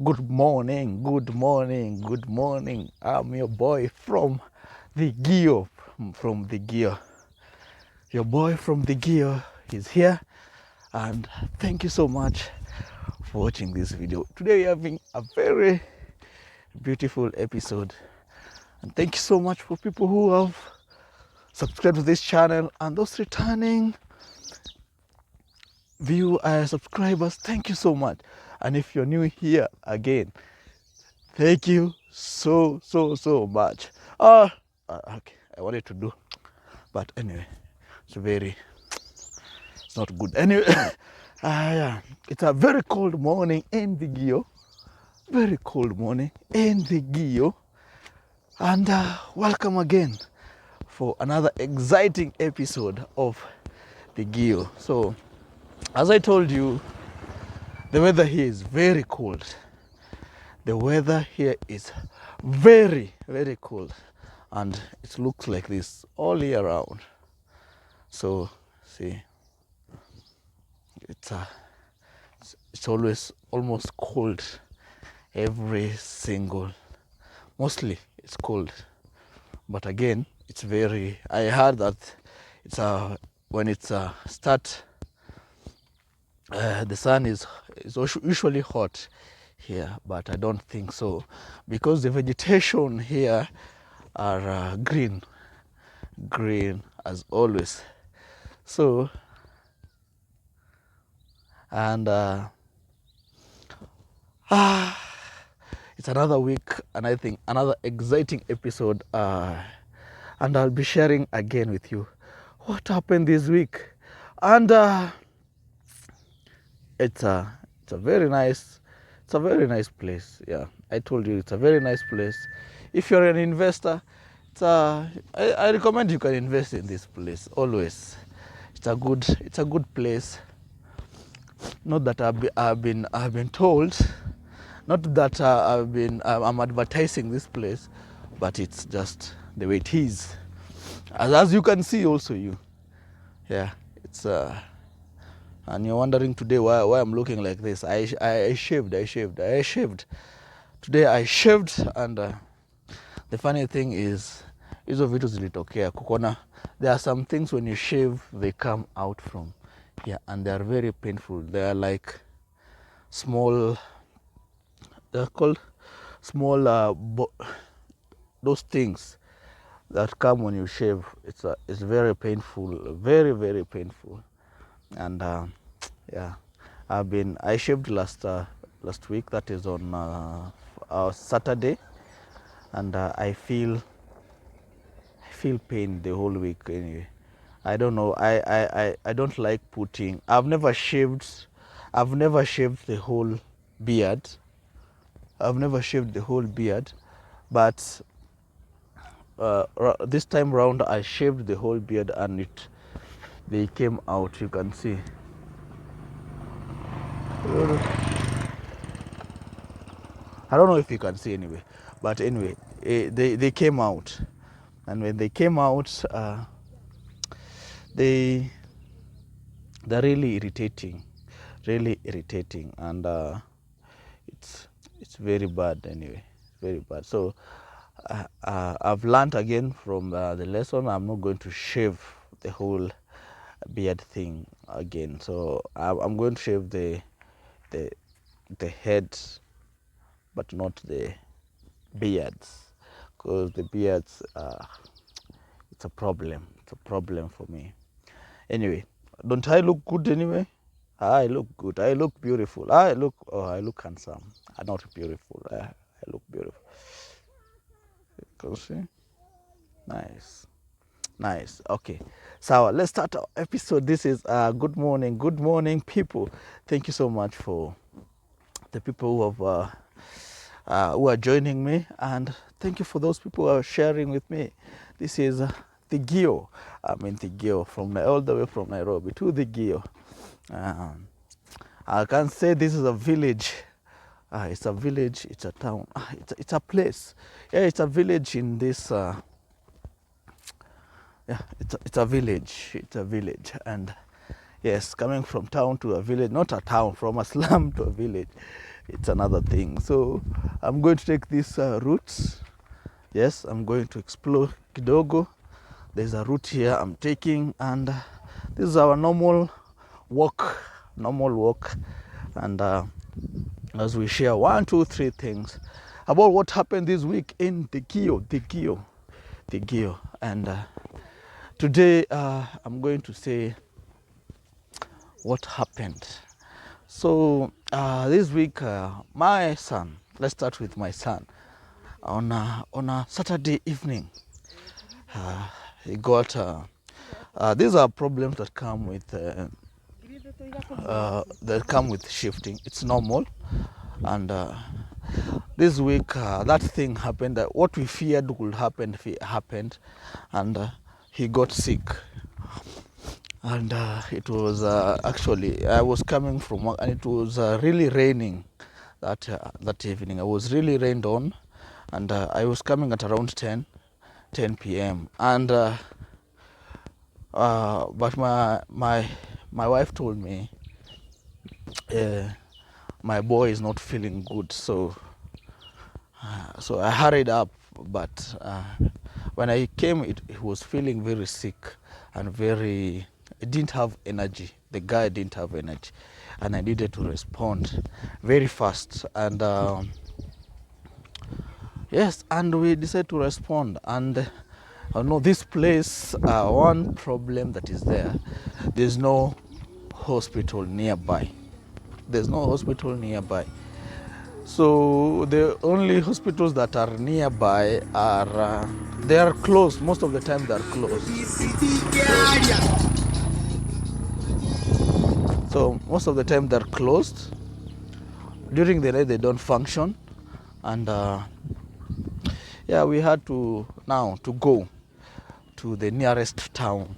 Good morning, good morning, good morning. I'm your boy from the Geo, from the Geo. Your boy from the Geo is here, and thank you so much for watching this video. Today we're having a very beautiful episode, and thank you so much for people who have subscribed to this channel and those returning subscribers. Thank you so much. And if you're new here again, thank you so much. Okay, I wanted to do, but anyway, it's not good. Anyway, yeah, it's a very cold morning in the Gio. Very cold morning in the Gio. And welcome again for another exciting episode of the Gio. So, as I told you, the weather here is very cold. The weather here is very cold, and it looks like this all year round. So see, it's always almost cold every single, mostly it's cold, but again it's very, I heard that it's when it's start the sun is usually hot here, but I don't think so, because the vegetation here are green as always. So, and it's another week, and I think another exciting episode, and I'll be sharing again with you what happened this week. And it's a very nice place. Yeah, I told you it's a very nice place. If you're an investor, I recommend you can invest in this place always. It's a good place. Not that I've been told, not that I'm advertising this place, but it's just the way it is. As you can see also, yeah, it's and you're wondering today why I'm looking like this. I shaved today. I shaved, and the funny thing is, hizo vitu zilitokea kukona. There are some things when you shave, they come out from here, and they are very painful. They are like small, they're called small those things that come when you shave. It's very painful, very painful. And yeah, I shaved last week, that is on Saturday, and I feel pain the whole week. Anyway, I don't know, I don't like putting, I've never shaved the whole beard. But this time round I shaved the whole beard, and they came out. You can see. I don't know if you can see anyway, but anyway, they came out, and when they came out, they're really irritating, and it's very bad anyway, very bad. So I've learned again from the lesson. I'm not going to shave the whole beard thing again. So I'm going to shave the head, but not the beards, because the beards, it's a problem for me. Anyway, don't I look good anyway? I look good, I look beautiful, I look handsome. I'm not beautiful, I look beautiful. Can you see? Nice. Okay, so let's start our episode. This is good morning people. Thank you so much for the people who are joining me, and thank you for those people who are sharing with me. This is the Gio. I'm in the Gio, from all the way from Nairobi to the Gio. I can say this is a village. It's a village, it's a town, it's a place. Yeah, it's a village in this. Yeah, it's a village, and yes, coming from town to a village, not a town, from a slum to a village. it's another thing. So I'm going to take this route. Yes, I'm going to explore kidogo. There's a route here I'm taking, and this is our normal walk. And as we share 1, 2, 3 things about what happened this week in the Gio. And today I'm going to say what happened. So this week, my son, let's start with my son. On a Saturday evening, he got these are problems that come with shifting. It's normal, and this week that thing happened. What we feared would happen happened, and he got sick. And it was actually, I was coming from work, and it was really raining that evening. I was really rained on, and I was coming at around 10 p.m. And but my wife told me my boy is not feeling good, so I hurried up. But when I came, he was feeling very sick and he didn't have energy. The guy didn't have energy, and I needed to respond very fast. And yes, and we decided to respond. And this place, one problem that is there's no hospital nearby. So the only hospitals that are nearby are they are closed. Most of the time they are closed. So most of the time they're closed. During the day they don't function, and we had to go to the nearest town,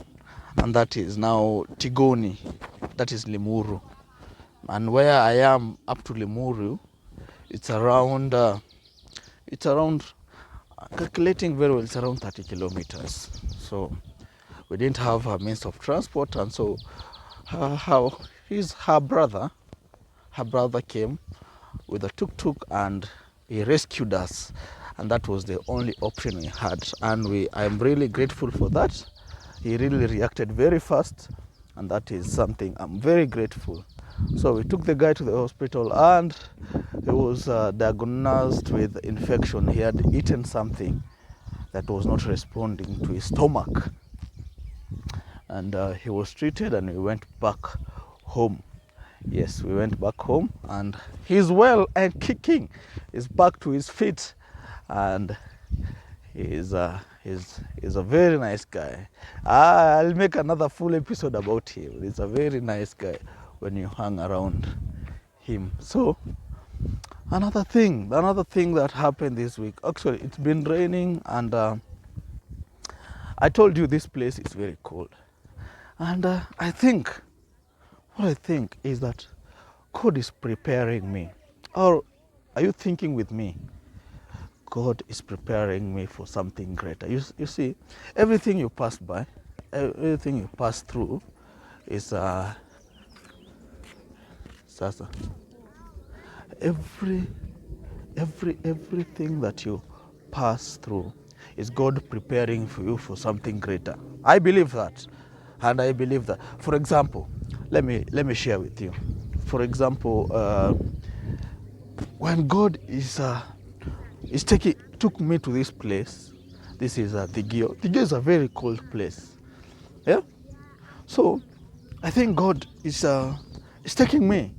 and that is now Tigoni, that is Limuru. And where I am up to Limuru, it's around calculating very well, it's around 30 kilometers. So we didn't have a means of transport, and so her brother came with a tuk-tuk, and he rescued us, and that was the only option we had. And I'm really grateful for that. He really reacted very fast, and that is something I'm very grateful. So we took the guy to the hospital, and he was diagnosed with infection. He had eaten something that was not responding to his stomach, and he was treated, and we went back home. Yes, we went back home, and he's well and kicking. He's back to his feet, and he's a very nice guy. I'll make another full episode about him. He's a very nice guy when you hang around him. So another thing that happened this week, actually it's been raining, and I told you this place is very cold, and what I think is that God is preparing me. Or are you thinking with me? God is preparing me for something greater. You see, everything you pass by, everything you pass through is sasa. Everything that you pass through is God preparing for you for something greater. I believe that, and I believe that. For example, let me share with you. For example, when God took me to this place. This is the Gio. The Gio is a very cold place. Yeah. So I think God is taking me.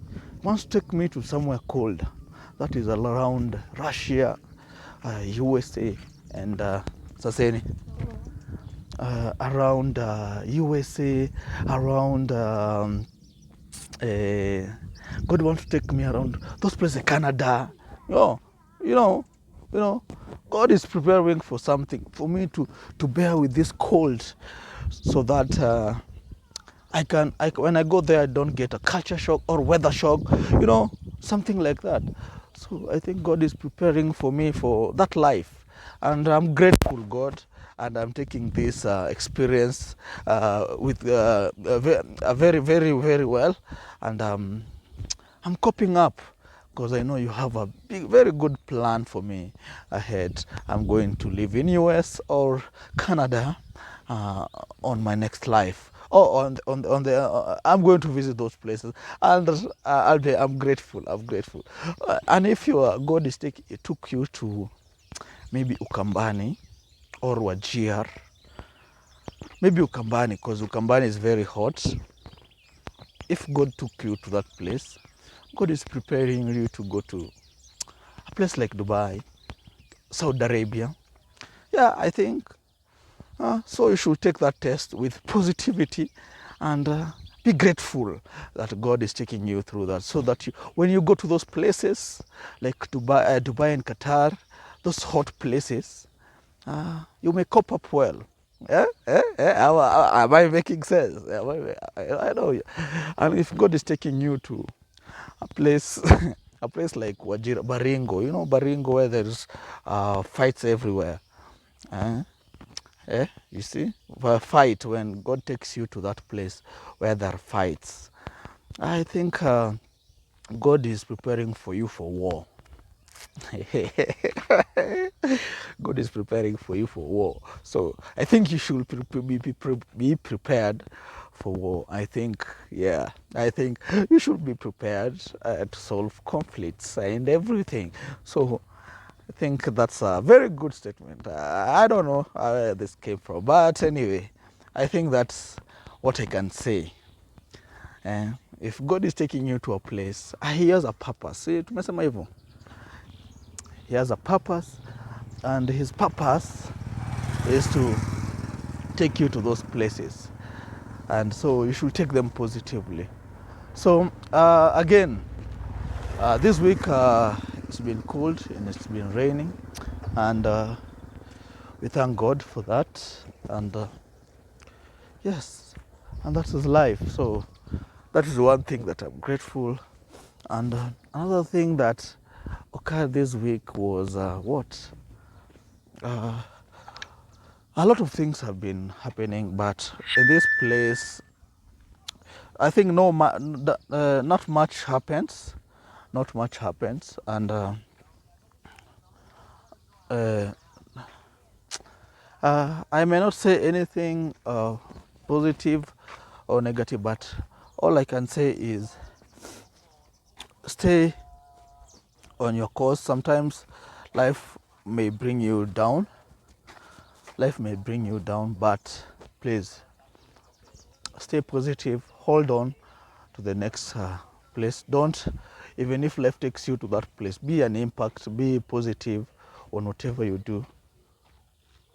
Wants to take me to somewhere cold. That is around Russia, USA, and around USA, around God wants to take me around those places, Canada. You know, God is preparing for something for me to bear with this cold, so that when I go there, I don't get a culture shock or weather shock, something like that. So I think God is preparing for me for that life, and I'm grateful, God, and I'm taking this experience with very, very, very well, and I'm coping up because I know you have a very good plan for me ahead. I'm going to live in US or Canada on my next life. I'm going to visit those places, and I'm grateful. I'm grateful. And if God took you to maybe Ukambani or Wajir, maybe Ukambani, because Ukambani is very hot. If God took you to that place, God is preparing you to go to a place like Dubai, Saudi Arabia. Yeah, I think so. You should take that test with positivity and be grateful that God is taking you through that, so that when you go to those places like Dubai and Qatar, those hot places, you may cope up well. Am I making sense? I know. And if God is taking you to a place, a place like Wajir, Baringo, you know Baringo, where there's fights everywhere. You see, a fight, when God takes you to that place where there are fights, I think God is preparing for you for war. God is preparing for you for war. So I think you should be prepared for war. I think you should be prepared to solve conflicts and everything. So I think that's a very good statement. I don't know where this came from, but anyway, I think that's what I can say. If God is taking you to a place, He has a purpose. See, tumesema hivyo. He has a purpose, and His purpose is to take you to those places, and so you should take them positively. So again, this week it's been cold and it's been raining, and we thank God for that, and yes, and that is life. So that is one thing that I'm grateful. And another thing that occurred this week was what? A lot of things have been happening, but in this place, I think not much happens. Not much happens, and I may not say anything positive or negative, but all I can say is stay on your course. Sometimes life may bring you down. Life may bring you down, but please stay positive. Hold on to the next place. Don't, even if life takes you to that place, be an impact, be positive on whatever you do,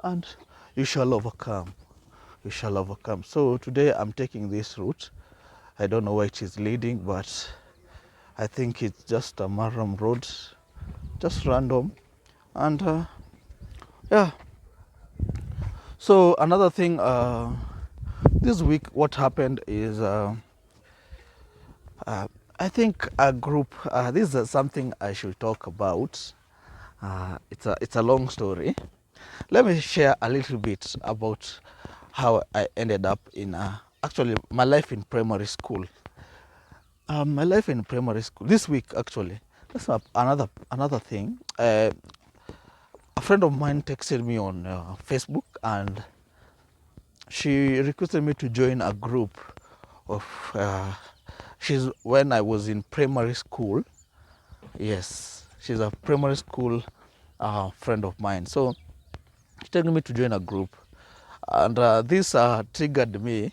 and you shall overcome. You shall overcome. So today I'm taking this route. I don't know where it is leading, but I think it's just a Maram road, just random. And yeah. So another thing, this week what happened is I think a group, this is something I should talk about. It's a long story. Let me share a little bit about how I ended up in actually my life in primary school. My life in primary school this week, actually, that's another thing. A friend of mine texted me on Facebook, and she requested me to join a group of she's when I was in primary school. Yes, she's a primary school friend of mine. So she told me to join a group, and this triggered me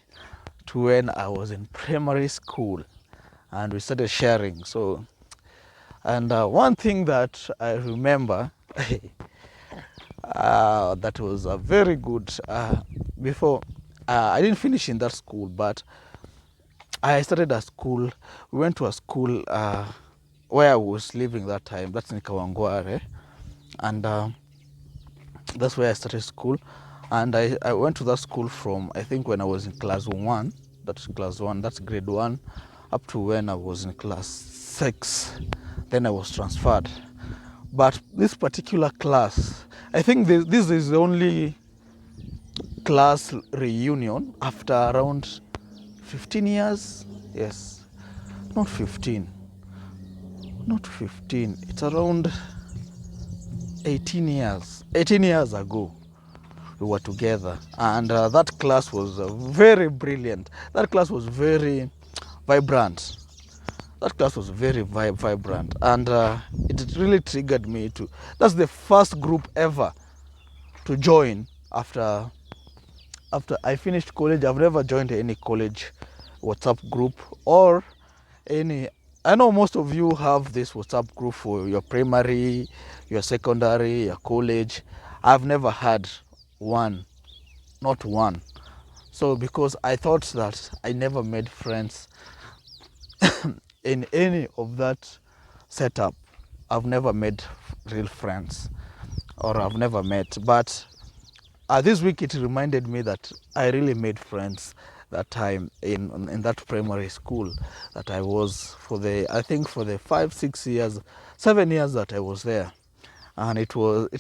to when I was in primary school, and we started sharing. So, and one thing that I remember that was very good before I didn't finish in that school, but I started a school. We went to a school where I was living that time. That's in Kawangware, and that's where I started school. And I went to that school from, I think, when I was in class 1. That's class 1. That's grade 1, up to when I was in class 6. Then I was transferred. But this particular class, I think this is the only class reunion after around 15 years. Yes, not 15. not 15, it's around 18 years ago we were together, and that class was very brilliant. That class was very vibrant. That class was very vibrant, and it really triggered me to. That's the first group ever to join after I finished college. I've never joined any college WhatsApp group or any. I know most of you have this WhatsApp group for your primary, your secondary, your college. I've never had one, not one. So because I thought that I never made friends in any of that setup, I've never made real friends, or I've never met. But this week it reminded me that I really made friends that time in that primary school that I was for the, I think for the 5, 6 years, 7 years that I was there. And it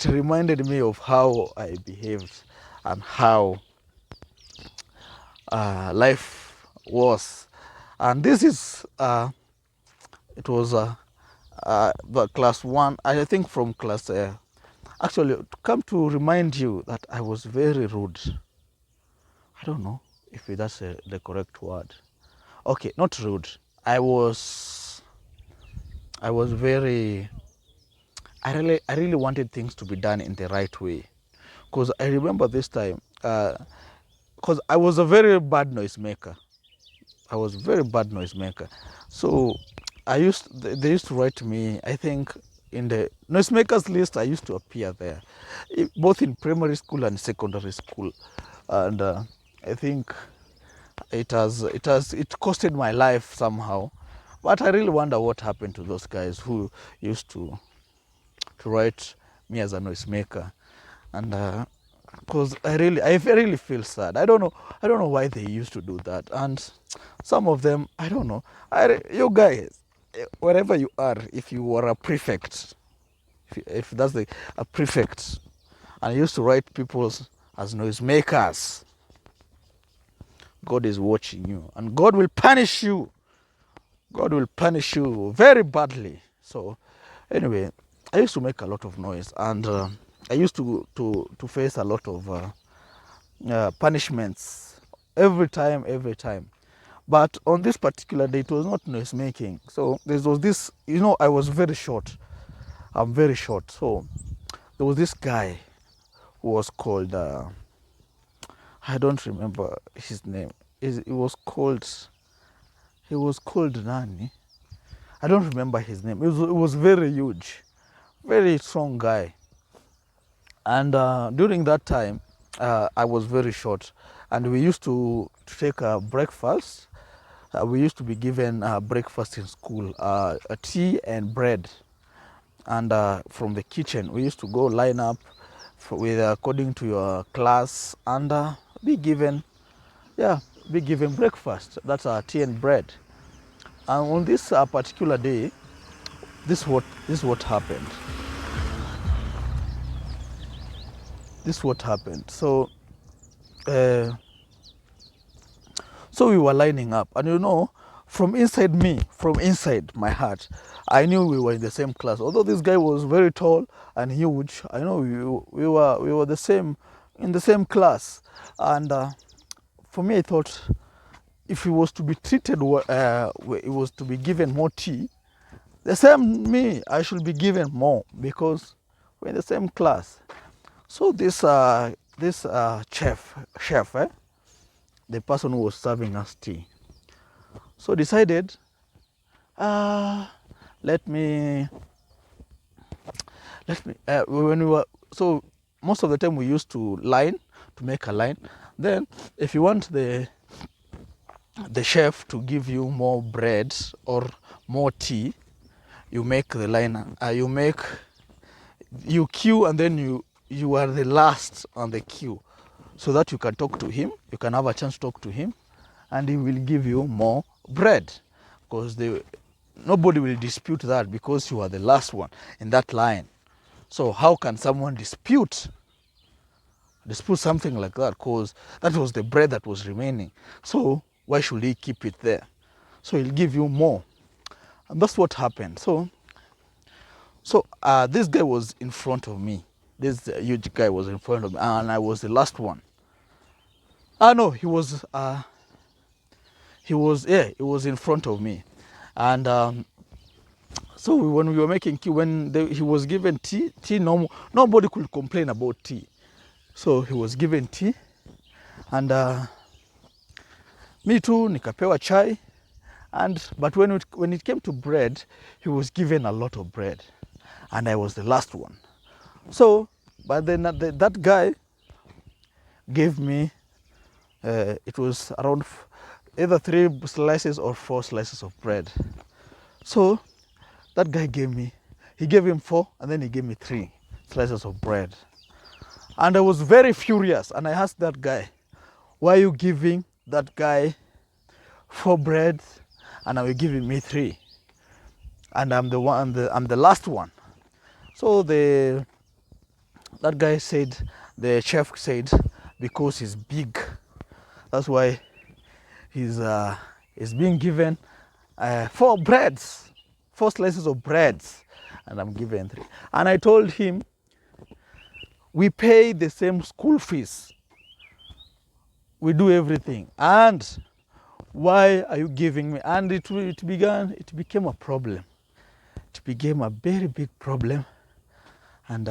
reminded me of how I behaved and how life was. And this is it was the class 1, I think from class actually, to come to remind you that I was very rude. I don't know if that's the correct word. Okay, not rude. I was very. I really wanted things to be done in the right way, because I remember this time. Because I was a very bad noisemaker. I was a very bad noisemaker. So they used to write me, I think, in the noisemakers list. I used to appear there, both in primary school and secondary school, and I think it costed my life somehow. But I really wonder what happened to those guys who used to write me as a noisemaker, and because I really feel sad. I don't know why they used to do that, and some of them, I don't know. You guys, wherever you are, if you were a prefect, if that's a prefect, and you used to write people as noisemakers, God is watching you, and God will punish you. God will punish you very badly. So, anyway, I used to make a lot of noise, and I used to face a lot of punishments every time. But on this particular day, it was not noise making. So there was this, I was very short. I'm very short. So there was this guy who was called, I don't remember his name. He was called Nani. I don't remember his name. It was very huge, very strong guy. And during that time, I was very short. And we used to take a breakfast. We used to be given breakfast in school, tea and bread. And from the kitchen, we used to go line up according to your class, and be given breakfast. That's tea and bread. And on this particular day, this is what happened. This is what happened. So, so we were lining up, and from inside my heart, I knew we were in the same class. Although this guy was very tall and huge, I know we were the same, in the same class. And for me, I thought if he was to be treated, he was to be given more tea, the same me, I should be given more, because we're in the same class. So this chef, the person who was serving us tea, so decided, let me, when we were, so most of the time we used to make a line. Then if you want the chef to give you more bread or more tea, you make the line, you queue, and then you are the last on the queue, so that you can talk to him, you can have a chance to talk to him, and he will give you more bread, because nobody will dispute that, because you are the last one in that line. So how can someone dispute something like that? Because that was the bread that was remaining. So why should he keep it there? So he'll give you more. And that's what happened. So So this guy was in front of me. This huge guy was in front of me, and I was the last one. No, he was he was in front of me. And so when we were making tea, he was given tea, nobody could complain about tea. So he was given tea, and me too, nikapewa chai. But when it came to bread, he was given a lot of bread, and I was the last one. So, but then that guy gave me, it was around either 3 slices or 4 slices of bread. So that guy he gave him 4, and then he gave me 3 slices of bread. And I was very furious, and I asked that guy, why are you giving that guy 4 bread and are you giving me 3? And I'm the last one. So that guy said, the chef said, because he's big, that's why he's being given 4 breads, 4 slices of breads, and I'm given 3. And I told him, we pay the same school fees, we do everything, and why are you giving me? And it became a problem. It became a very big problem, and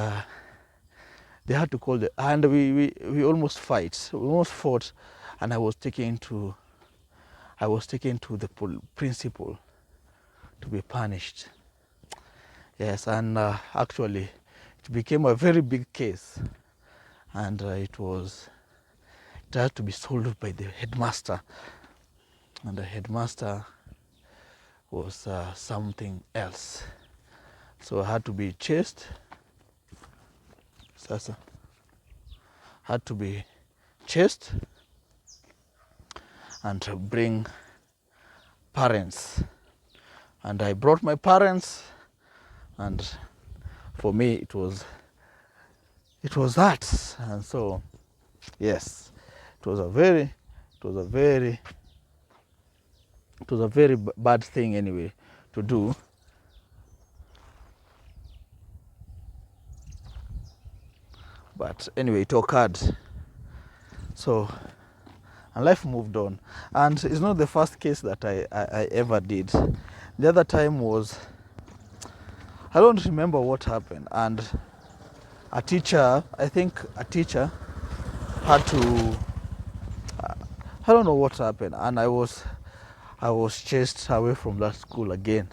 they had to call and we almost fought, and I was taken to the principal to be punished. Yes, and actually it became a very big case, and it had to be solved by the headmaster, and the headmaster was something else. So I had to be chased. Sasa had to be chased and bring parents, and I brought my parents, and for me it was that. And so yes, it was a very bad thing anyway to do. But anyway, it occurred. So, and life moved on. And it's not the first case that I ever did. The other time was, I don't remember what happened. And a teacher had to, I don't know what happened. And I was chased away from that school again.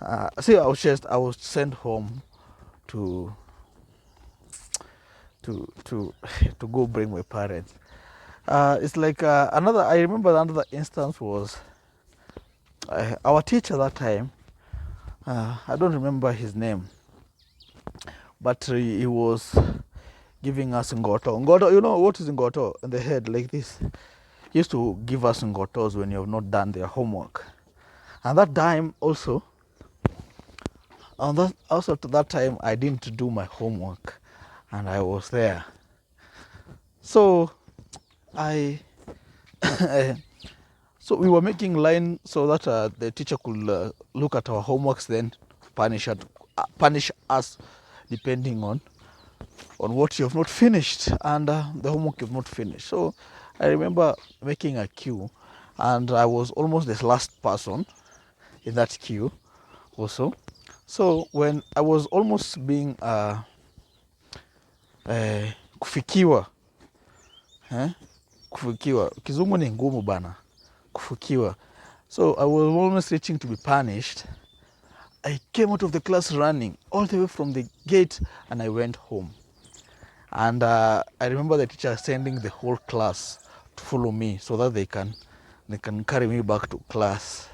I was sent home to go bring my parents. It's like I remember another instance was our teacher that time. I don't remember his name, but he was giving us ngoto. Ngoto, you know what is ngoto? In the head, like this. He used to give us ngotos when you have not done their homework. And that time also, to that time, I didn't do my homework, and I was there. So so we were making line so that the teacher could look at our homeworks, then punish us depending on what you have not finished, and the homework you have not finished. So I remember making a queue, and I was almost the last person in that queue also. So when I was almost being kufikiwa, kufikiwa, kizungu ni ngumu bana, kufikiwa. So I was almost reaching to be punished. I came out of the class running all the way from the gate, and I went home. And I remember the teacher sending the whole class to follow me so that they can carry me back to class.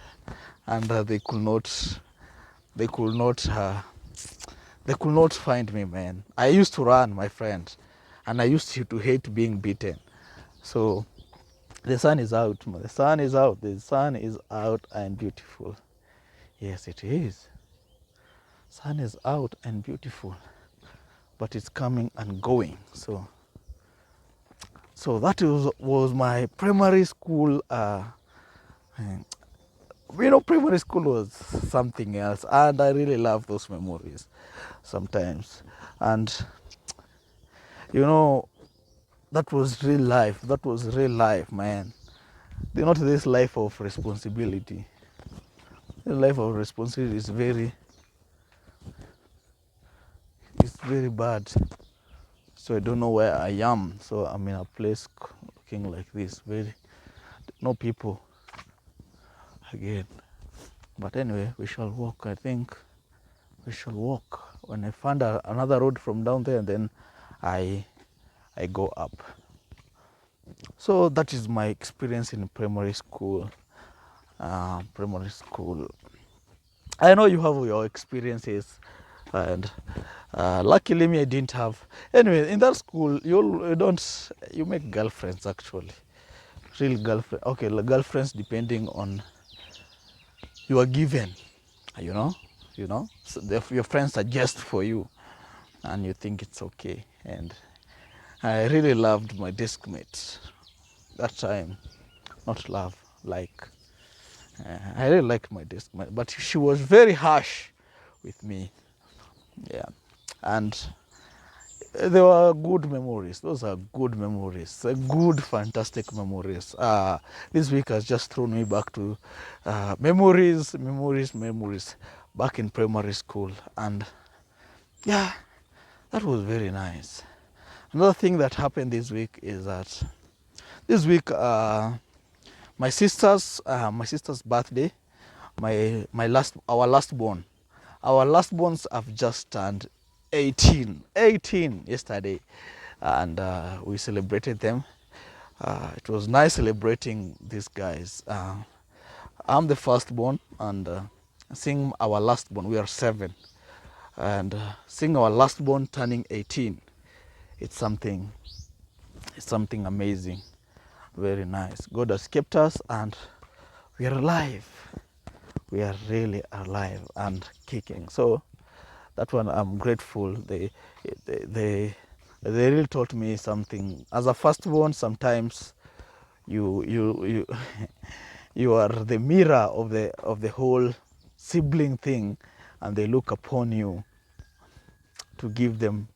And they could not find me, man. I used to run, my friend, and I used to hate being beaten. So the sun is out. The sun is out. The sun is out and beautiful. Yes, it is. Sun is out and beautiful, but it's coming and going. So that was my primary school Primary school was something else, and I really love those memories sometimes. And that was real life. That was real life, man. Not this life of responsibility. The life of responsibility is very bad. So I don't know where I am. So I'm in a place looking like this. No people again. But anyway, we shall walk. I think we shall walk. When I find another road from down there, then I go up. So that is my experience in primary school. Primary school. I know you have your experiences, and luckily me, I didn't have. Anyway, in that school, you make girlfriends actually, real girlfriend. Okay, girlfriends depending on you are given, you know, so your friends are just for you, and you think it's okay. And I really loved my desk mates that time. Not love, like I really liked my desk mate, but she was very harsh with me. Yeah, and they were good memories. Those are good memories, good, fantastic memories. This week has just thrown me back to memories back in primary school. And yeah, that was very nice. Another thing that happened this week is that this week, my sister's birthday, our last borns have just turned 18 yesterday, and we celebrated them. It was nice celebrating these guys. I'm the firstborn, and seeing our lastborn, we are 7, and seeing our lastborn turning 18, it's something amazing, very nice. God has kept us, and we are alive. We are really alive and kicking. So that one, I'm grateful. They really taught me something. As a firstborn, sometimes you you are the mirror of the whole sibling thing, and they look upon you to give them.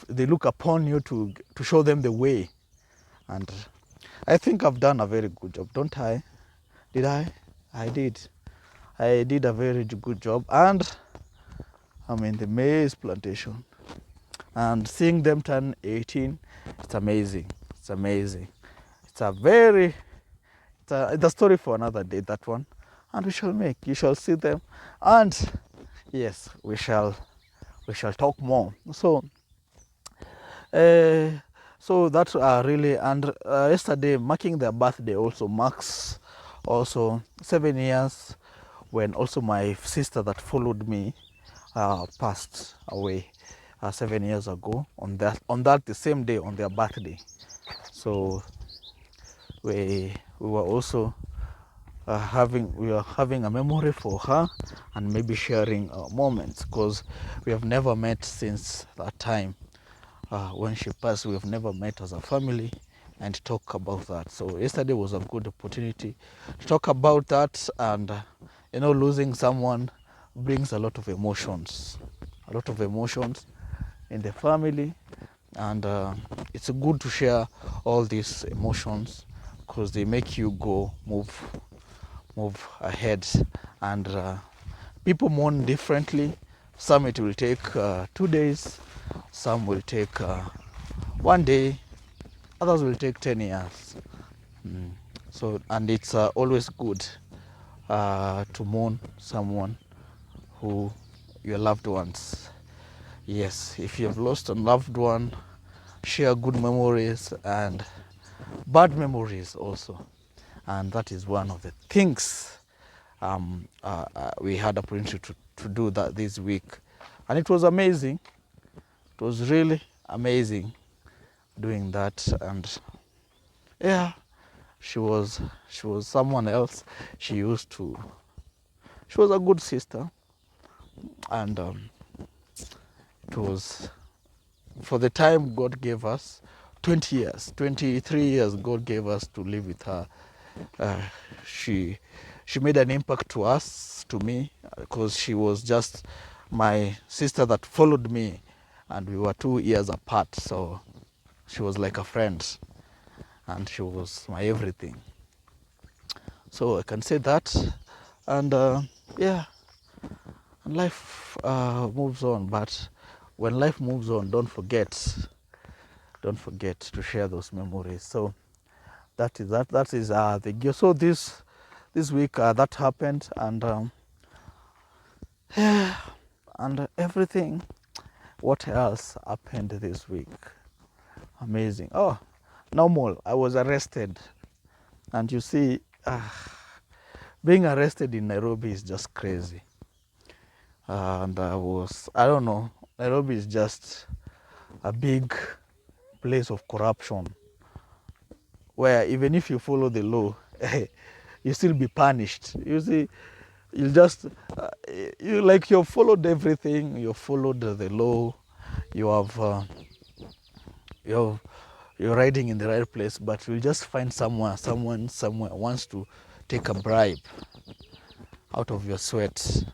They look upon you to show them the way, and I think I've done a very good job, don't I? Did I? I did. I did a very good job, and I'm in the maize plantation, and seeing them turn 18, it's amazing. It's amazing. It's a story for another day, that one, and you shall see them, and yes, we shall talk more. So that's really, and yesterday marking their birthday also marks also 7 years, when also my sister that followed me passed away 7 years ago on that the same day, on their birthday. So we were also having a memory for her, and maybe sharing moments, because we have never met since that time. When she passed, we have never met as a family and talk about that. So yesterday was a good opportunity to talk about that. And losing someone brings a lot of emotions in the family, and it's good to share all these emotions, because they make you move ahead. And people mourn differently. Some it will take 2 days, some will take 1 day, others will take 10 years. So, and it's always good to mourn someone who your loved ones. Yes, if you have lost a loved one, share good memories and bad memories also. And that is one of the things we had opportunity to do that this week, and it was amazing. It was really amazing doing that. And yeah, she was someone else. She was a good sister, and it was, for the time God gave us, 23 years God gave us to live with her. She she made an impact to me, because she was just my sister that followed me, and we were 2 years apart. So she was like a friend, and she was my everything. So I can say that, and yeah, and life moves on. But when life moves on, don't forget to share those memories. So that is the gift. So this week that happened, and yeah, and everything. What else happened this week? Amazing. Oh, normal. I was arrested, and you see, being arrested in Nairobi is just crazy. And I don't know, Nairobi is just a big place of corruption, where even if you follow the law, you still be punished. You see, you just, you've followed everything, you've followed the law, you're riding in the right place, but you'll just find someone somewhere wants to take a bribe out of your sweat.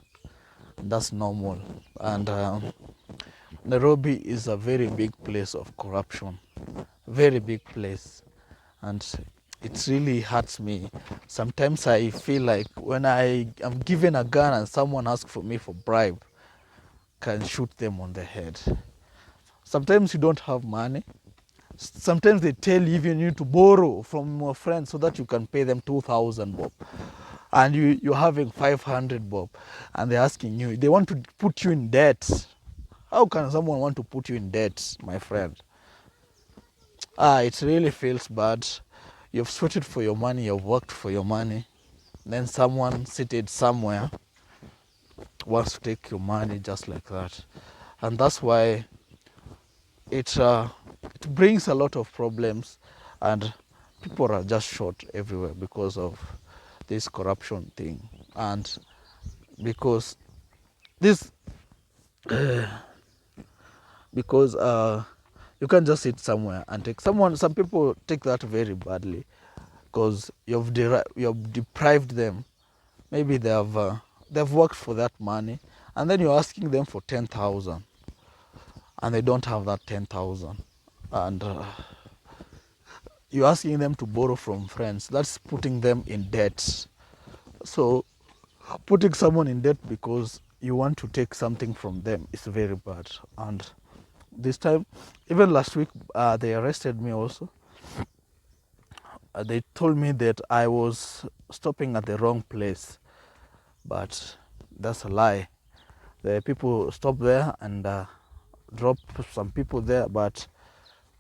That's normal. And Nairobi is a very big place of corruption, very big place, and it really hurts me. Sometimes I feel like when I am given a gun and someone asks for me for bribe, can shoot them on the head. Sometimes you don't have money. Sometimes they tell you even you need to borrow from your friends so that you can pay them 2,000 bob, and you're having 500 bob, and they're asking you, they want to put you in debt. How can someone want to put you in debt, my friend? It really feels bad. You've sweated for your money, you've worked for your money, then someone seated somewhere wants to take your money just like that. And that's why it brings a lot of problems, and people are just shot everywhere because of this corruption thing. And because this because you can't just sit somewhere and take someone. Some people take that very badly, because you've deprived them. Maybe they've worked for that money, and then you're asking them for 10,000, and they don't have that 10,000, and you're asking them to borrow from friends. That's putting them in debt. So putting someone in debt because you want to take something from them is very bad. And this time, even last week, they arrested me also. They told me that I was stopping at the wrong place, but that's a lie. The people stopped there and dropped some people there, but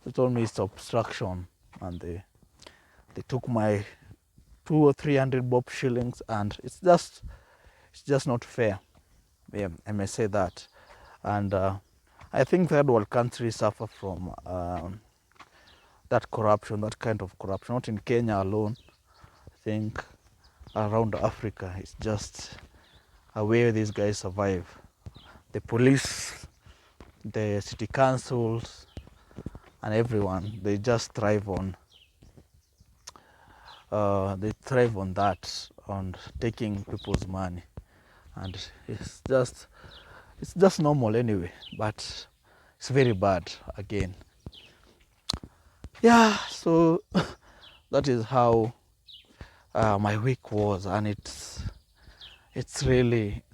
they told me it's obstruction, and they took my 200 or 300 bob shillings, and it's just not fair. Yeah, I may say that. And I think third world countries suffer from that corruption, that kind of corruption. Not in Kenya alone. I think around Africa, it's just where these guys survive. The police, the city councils, and everyone, they just thrive on that, on taking people's money. And it's just normal anyway, but it's very bad again. Yeah, so that is how my week was, and it really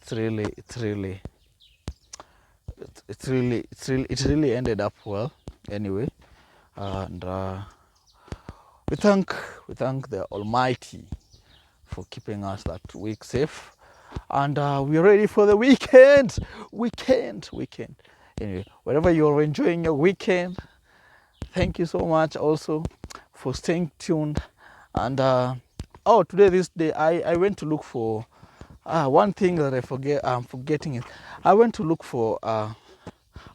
ended up well anyway. And we thank the Almighty for keeping us that week safe, and we're ready for the weekend. Anyway, wherever you're enjoying your weekend, thank you so much also for staying tuned. And this day I went to look for one thing that I'm forgetting it. I went to look for a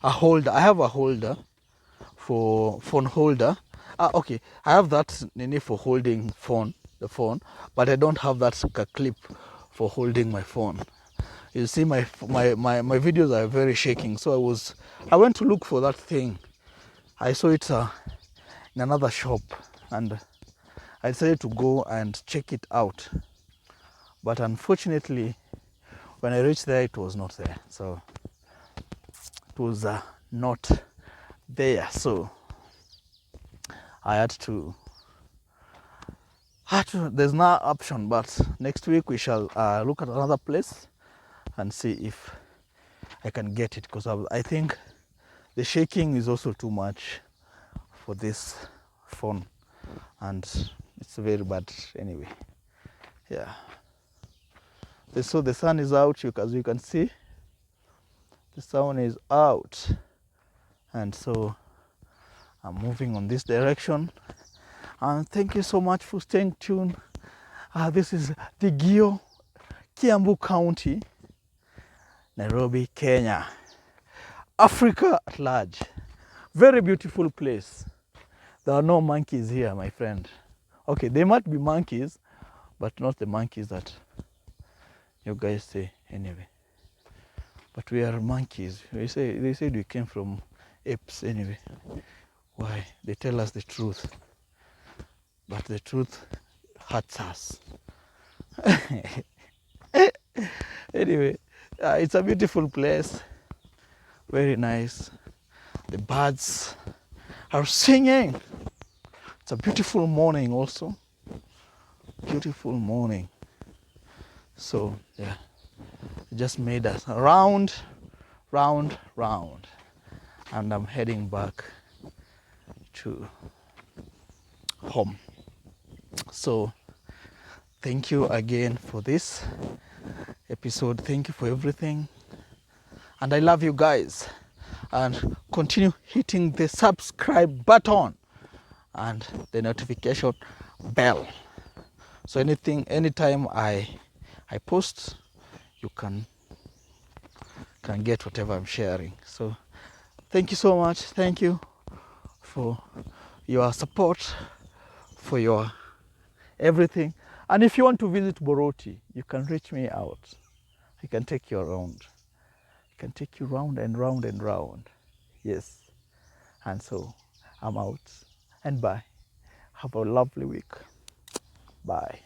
holder. I have a holder for phone holder. Okay, I have that nini for holding the phone, but I don't have that clip for holding my phone. You see, my videos are very shaking, so I went to look for that thing. I saw it in another shop, and I decided to go and check it out. but unfortunately when I reached there it was not there, so it was not there, so I had to there's no option, but next week we shall look at another place and see if I can get it, because I think the shaking is also too much for this phone and it's very bad anyway. Yeah, so the sun is out, as you can see the sun is out, and so I'm moving on this direction. And thank you so much for staying tuned. This is the Gio, Kiambu County, Nairobi, Kenya, Africa at large. Very beautiful place. There are no monkeys here, my friend. Okay, there might be monkeys, but not the monkeys that you guys say anyway. But we are monkeys. They said we came from apes anyway. Why? They tell us the truth, but the truth hurts us. Anyway, it's a beautiful place, very nice. The birds are singing. It's a beautiful morning also, beautiful morning. So yeah, just made us round, and I'm heading back to home. So thank you again for this episode. Thank you for everything, and I love you guys, and continue hitting the subscribe button and the notification bell, so anytime I post, you can get whatever I'm sharing. So thank you so much. Thank you for your support, for your everything. And if you want to visit Boroti, you can reach me out. I can take you around. I can take you round and round and round. Yes. And so I'm out. And bye. Have a lovely week. Bye.